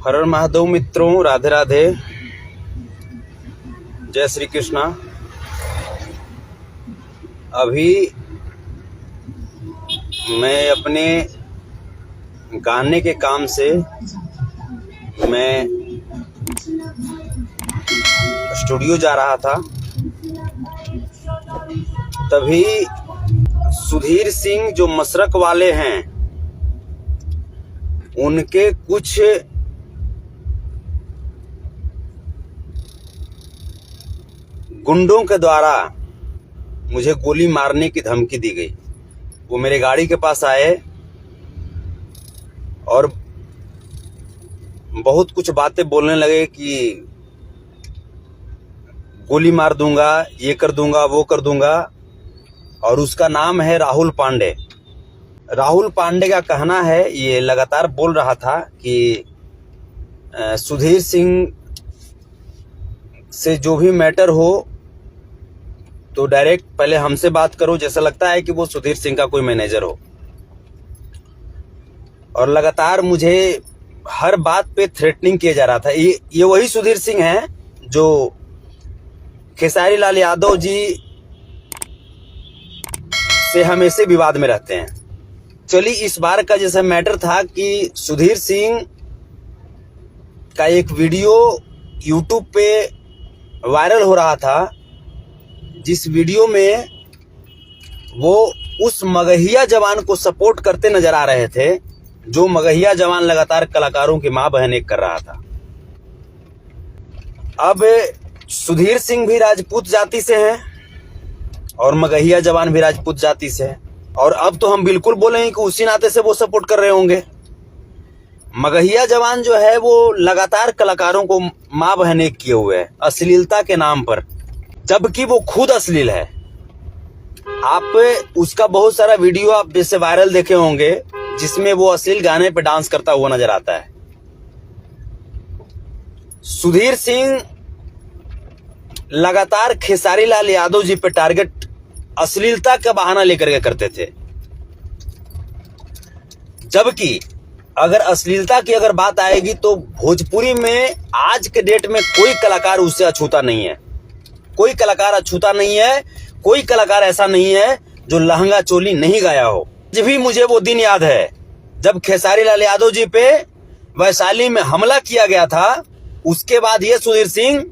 हर हर महादेव मित्रों, राधे राधे, जय श्री कृष्णा। अभी मैं अपने गाने के काम से मैं स्टूडियो जा रहा था, तभी सुधीर सिंह जो मसरक वाले हैं उनके कुछ गुंडों के द्वारा मुझे गोली मारने की धमकी दी गई। वो मेरे गाड़ी के पास आए और बहुत कुछ बातें बोलने लगे कि गोली मार दूंगा, ये कर दूंगा, वो कर दूंगा। और उसका नाम है राहुल पांडे। राहुल पांडे का कहना है, ये लगातार बोल रहा था कि सुधीर सिंह से जो भी मैटर हो तो डायरेक्ट पहले हमसे बात करो। जैसा लगता है कि वो सुधीर सिंह का कोई मैनेजर हो। और लगातार मुझे हर बात पे थ्रेटनिंग किया जा रहा था। ये वही सुधीर सिंह हैं जो खेसारी लाल यादव जी से हमेशा विवाद में रहते हैं। चलिए, इस बार का जैसा मैटर था कि सुधीर सिंह का एक वीडियो यूट्यूब पे वायरल हो रहा था, जिस वीडियो में वो उस मगहिया जवान को सपोर्ट करते नजर आ रहे थे, जो मगहिया जवान लगातार कलाकारों की मां बहन एक कर रहा था। अब सुधीर सिंह भी राजपूत जाति से हैं और मगहिया जवान भी राजपूत जाति से है। और अब तो हम बिल्कुल बोलेंगे कि उसी नाते से वो सपोर्ट कर रहे होंगे। मगहिया जवान जो है वो लगातार कलाकारों को मां बहन एक किए हुए है अश्लीलता के नाम पर, जबकि वो खुद अश्लील है। आप उसका बहुत सारा वीडियो आप जैसे वायरल देखे होंगे जिसमें वो अश्लील गाने पे डांस करता हुआ नजर आता है। सुधीर सिंह लगातार खेसारी लाल यादव जी पे टारगेट अश्लीलता का बहाना लेकर के करते थे, जबकि अगर अश्लीलता की अगर बात आएगी तो भोजपुरी में आज के डेट में कोई कलाकार उससे अछूता नहीं है। कोई कलाकार अछूता नहीं है। कोई कलाकार ऐसा नहीं है जो लहंगा चोली नहीं गाया हो। आज भी मुझे वो दिन याद है जब खेसारी लाल यादव जी पे वैशाली में हमला किया गया था। उसके बाद ये सुधीर सिंह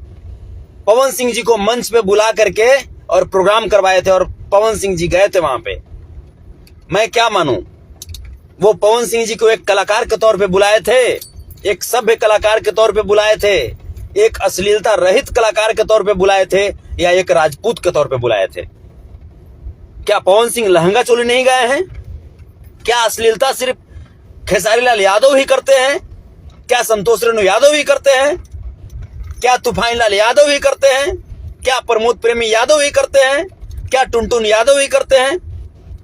पवन सिंह जी को मंच पे बुला करके और प्रोग्राम करवाए थे और पवन सिंह जी गए थे वहां पे। मैं क्या मानूं, वो पवन सिंह जी को एक कलाकार के तौर पे बुलाए थे, एक सभ्य कलाकार के तौर पे बुलाए थे, एक अश्लीलता रहित कलाकार के तौर पे बुलाए थे, या एक राजपूत के तौर पे बुलाए थे। क्या पवन सिंह लहंगा चोली नहीं गाए हैं? क्या अश्लीलता सिर्फ खेसारी लाल यादव ही करते हैं? क्या संतोष रेणु यादव ही करते हैं? क्या तूफान लाल यादव ही करते हैं? क्या प्रमोद प्रेमी यादव ही करते हैं? क्या टुनटुन यादव ही करते हैं?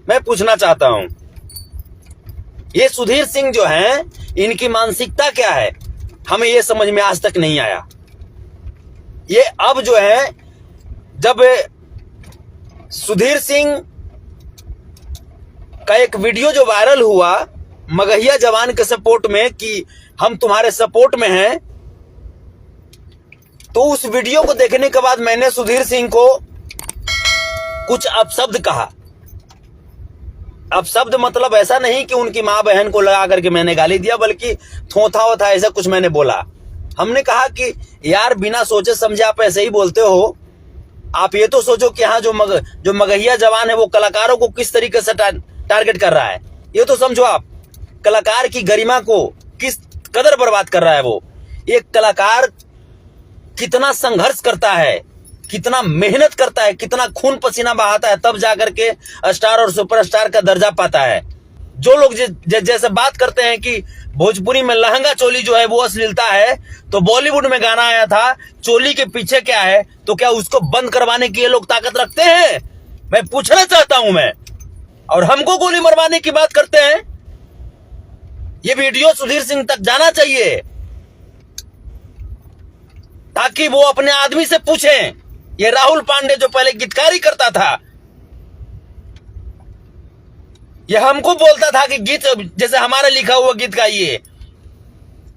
मैं पूछना चाहता हूं, ये सुधीर सिंह जो हैं, इनकी मानसिकता क्या है? हमें ये समझ में आज तक नहीं आया। ये अब जो है, जब सुधीर सिंह का एक वीडियो जो वायरल हुआ मगहिया जवान के सपोर्ट में कि हम तुम्हारे सपोर्ट में हैं, तो उस वीडियो को देखने के बाद मैंने सुधीर सिंह को कुछ अपशब्द कहा। अपशब्द मतलब ऐसा नहीं कि उनकी मां बहन को लगा करके मैंने गाली दिया, बल्कि थोथा वोथा ऐसा कुछ मैंने बोला। हमने कहा कि यार, बिना सोचे समझे आप ऐसे ही बोलते हो। आप ये तो सोचो कि हाँ, जो मगहिया जवान है वो कलाकारों को किस तरीके से टारगेट कर रहा है। ये तो समझो आप, कलाकार की गरिमा को किस कदर बर्बाद कर रहा है वो। एक कलाकार कितना संघर्ष करता है, कितना मेहनत करता है, कितना खून पसीना बहाता है, तब जाकर के स्टार और सुपरस्टार का दर्जा पाता है। जो लोग जैसे बात करते हैं कि भोजपुरी में लहंगा चोली जो है वो अश्लीलता है, तो बॉलीवुड में गाना आया था चोली के पीछे क्या है, तो क्या उसको बंद करवाने की ये लोग ताकत रखते हैं? मैं पूछना चाहता हूं मैं। और हमको गोली मरवाने की बात करते हैं। ये वीडियो सुधीर सिंह तक जाना चाहिए ताकि वो अपने आदमी से पूछें। ये राहुल पांडे जो पहले गीतकारी करता था, ये हमको बोलता था कि गीत जैसे हमारे लिखा हुआ गीत गाइए।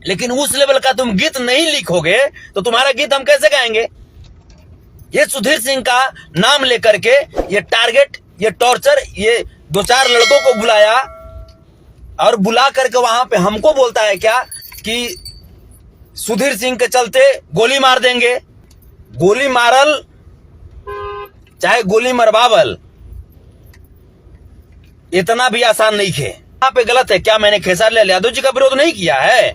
लेकिन उस लेवल का तुम गीत नहीं लिखोगे तो तुम्हारा गीत हम कैसे गाएंगे? ये सुधीर सिंह का नाम लेकर के ये टारगेट, ये टॉर्चर, ये 2-4 लड़कों को बुलाया और बुला करके वहां पे हमको बोलता है क्या कि सुधीर सिंह के चलते गोली मार देंगे। गोली मारल चाहे गोली मरवावल इतना भी आसान नहीं है। यहाँ पे गलत है। क्या मैंने खेसारी लाल यादव जी का विरोध नहीं किया है?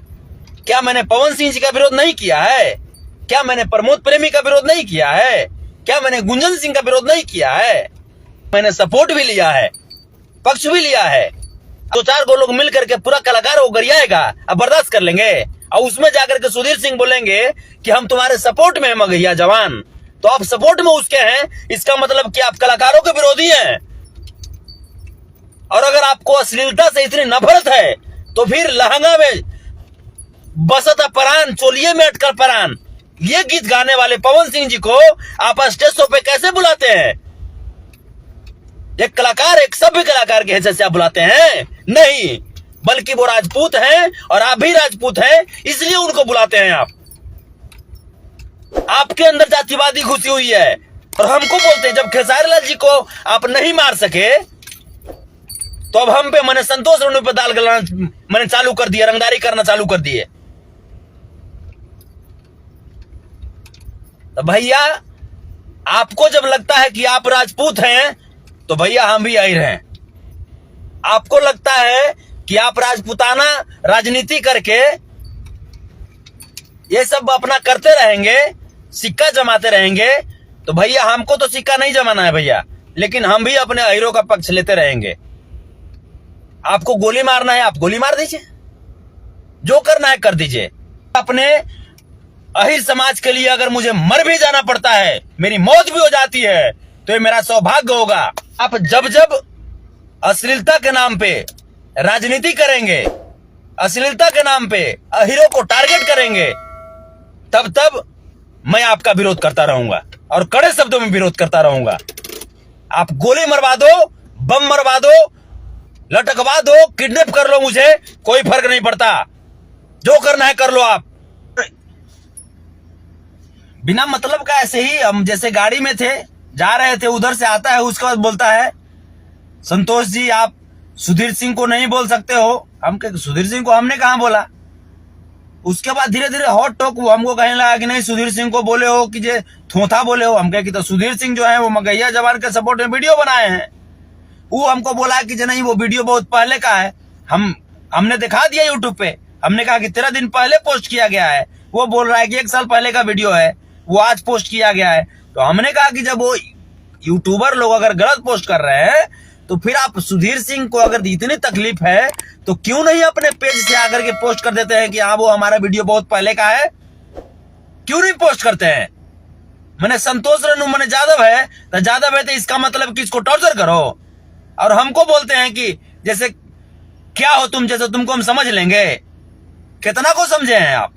क्या मैंने पवन सिंह जी का विरोध नहीं किया है? क्या मैंने प्रमोद प्रेमी का विरोध नहीं किया है? क्या मैंने गुंजन सिंह का विरोध नहीं किया है? मैंने सपोर्ट भी लिया है, पक्ष भी लिया है। 2-4 गो लोग मिल करके पूरा कलाकार वो गरियाएगा, अब बर्दाश्त कर लेंगे। और उसमें जाकर के सुधीर सिंह बोलेंगे कि हम तुम्हारे सपोर्ट में हैं मगहिया जवान, तो आप सपोर्ट में उसके हैं, इसका मतलब कि आप कलाकारों के विरोधी हैं। और अगर आपको अश्लीलता से इतनी नफरत है तो फिर लहंगा में बसता परान, चोलिए में अटकर परान, ये गीत गाने वाले पवन सिंह जी को आप स्टेज शो पे कैसे बुलाते हैं? एक कलाकार, एक सभ्य कलाकार के हैसियत से आप बुलाते हैं? नहीं, बल्कि वो राजपूत हैं और आप भी राजपूत हैं, इसलिए उनको बुलाते हैं आप। आपके अंदर जातिवादी घुसी हुई है और हमको बोलते हैं। जब खेसारी लाल जी को आप नहीं मार सके तो अब हम पे मैंने संतोष रेणु पे दाल गलाना मैंने चालू कर दिया, रंगदारी करना चालू कर दिए। तो भैया आपको जब लगता है कि आप राजपूत हैं तो भैया हम भी आहिर हैं। आपको लगता है कि आप राजपूताना राजनीति करके ये सब अपना करते रहेंगे, सिक्का जमाते रहेंगे, तो भैया हमको तो सिक्का नहीं जमाना है भैया, लेकिन हम भी अपने अहिरों का पक्ष लेते रहेंगे। आपको गोली मारना है, आप गोली मार दीजिए, जो करना है कर दीजिए। अपने अहिर समाज के लिए अगर मुझे मर भी जाना पड़ता है, मेरी मौत भी हो जाती है, तो ये मेरा सौभाग्य होगा। आप जब जब अश्लीलता के नाम पे राजनीति करेंगे, अश्लीलता के नाम पे अहिरों को टारगेट करेंगे, तब तब मैं आपका विरोध करता रहूंगा और कड़े शब्दों में विरोध करता रहूंगा। आप गोली मरवा दो, बम मरवा दो, लटकवा दो, किडनैप कर लो, मुझे कोई फर्क नहीं पड़ता, जो करना है कर लो। आप बिना मतलब का ऐसे ही हम जैसे गाड़ी में थे, जा रहे थे, उधर से आता है, उसके बाद बोलता है संतोष जी आप सुधीर सिंह को नहीं बोल सकते हो। हम कहे सुधीर सिंह को हमने कहां बोला? उसके बाद धीरे धीरे हॉट टॉक हमको कहने लगा कि नहीं सुधीर सिंह को बोले हो कि जे थोथा बोले हो। हम कहे कि तो सुधीर सिंह जो है वो मगहिया जवान के सपोर्ट में वीडियो बनाए हैं। वो हमको बोला कि नहीं वो वीडियो बहुत पहले का है, हमने दिखा दिया यूट्यूब पे। हमने कहा कि 13 दिन पहले पोस्ट किया गया है। वो बोल रहा है कि 1 साल पहले का वीडियो है, वो आज पोस्ट किया गया है। तो हमने कहा कि जब वो यूट्यूबर लोग अगर गलत पोस्ट कर रहे हैं तो फिर आप सुधीर सिंह को अगर इतनी तकलीफ है तो क्यों नहीं अपने पेज से आकर के पोस्ट कर देते हैं कि हाँ वो हमारा वीडियो बहुत पहले का है? क्यों नहीं पोस्ट करते हैं? मैंने संतोष रेणु मैंने जादव है तो इसका मतलब कि इसको टॉर्चर करो। और हमको बोलते हैं कि जैसे क्या हो तुम, जैसे तुमको हम समझ लेंगे। कितना को समझे हैं आप?